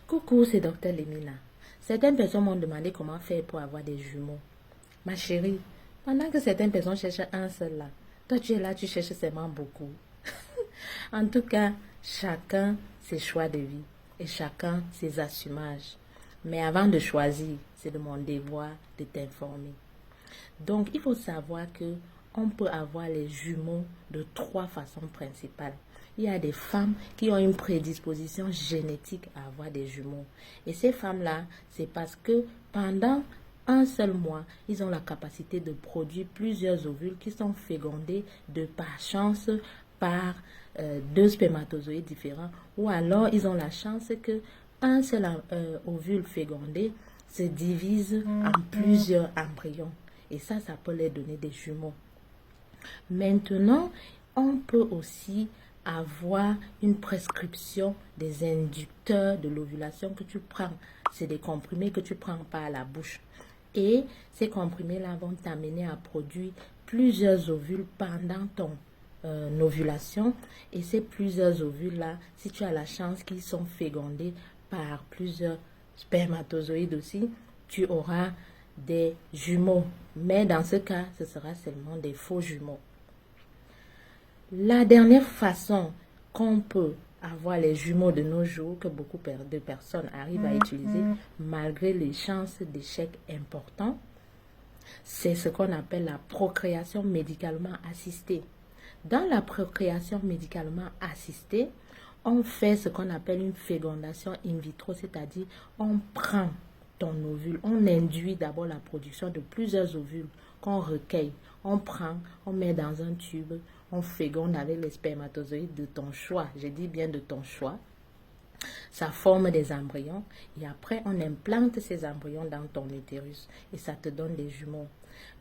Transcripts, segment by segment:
Coucou, c'est Dr Lemina. Certaines personnes m'ont demandé comment faire pour avoir des jumeaux. Ma chérie, pendant que certaines personnes cherchent un seul là, toi tu es là, tu cherches seulement beaucoup. En tout cas, chacun ses choix de vie et chacun ses assumages. Mais avant de choisir, c'est de mon devoir de t'informer. Donc, il faut savoir que on peut avoir les jumeaux de 3 façons principales. Il y a des femmes qui ont une prédisposition génétique à avoir des jumeaux. Et ces femmes-là, c'est parce que pendant un seul mois, ils ont la capacité de produire plusieurs ovules qui sont fécondés de par chance par 2 spermatozoïdes différents. Ou alors, ils ont la chance que un seul ovule fécondé se divise en plusieurs embryons. Et ça peut les donner des jumeaux. Maintenant, on peut aussi avoir une prescription des inducteurs de l'ovulation que tu prends. C'est des comprimés que tu prends par la bouche. Et ces comprimés-là vont t'amener à produire plusieurs ovules pendant ton ovulation. Et ces plusieurs ovules-là, si tu as la chance qu'ils sont fécondés par plusieurs spermatozoïdes aussi, tu auras des jumeaux. Mais dans ce cas, ce sera seulement des faux jumeaux. La dernière façon qu'on peut avoir les jumeaux de nos jours, que beaucoup de personnes arrivent à utiliser, malgré les chances d'échec importants, c'est ce qu'on appelle la procréation médicalement assistée. Dans la procréation médicalement assistée, on fait ce qu'on appelle une fécondation in vitro, c'est-à-dire on prend ton ovule, on induit d'abord la production de plusieurs ovules qu'on recueille. On prend, on met dans un tube, on féconde avec les spermatozoïdes de ton choix. Je dis bien de ton choix. Ça forme des embryons et après on implante ces embryons dans ton utérus et ça te donne des jumeaux.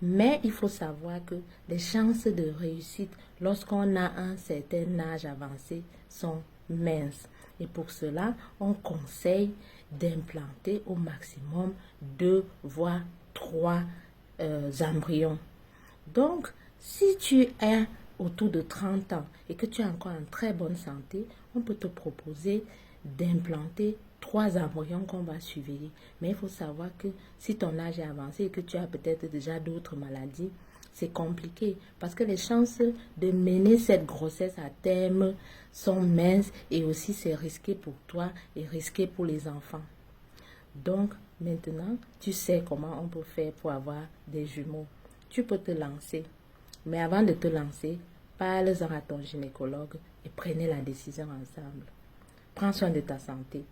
Mais il faut savoir que les chances de réussite lorsqu'on a un certain âge avancé sont minces. Et pour cela, on conseille d'implanter au maximum 2 voire 3 embryons. Donc, si tu es autour de 30 ans et que tu es encore en très bonne santé, on peut te proposer d'implanter 3 embryons qu'on va surveiller. Mais il faut savoir que si ton âge est avancé et que tu as peut-être déjà d'autres maladies, c'est compliqué parce que les chances de mener cette grossesse à terme sont minces et aussi c'est risqué pour toi et risqué pour les enfants. Donc, maintenant, tu sais comment on peut faire pour avoir des jumeaux. Tu peux te lancer. Mais avant de te lancer, parle-en à ton gynécologue et prenez la décision ensemble. Prends soin de ta santé.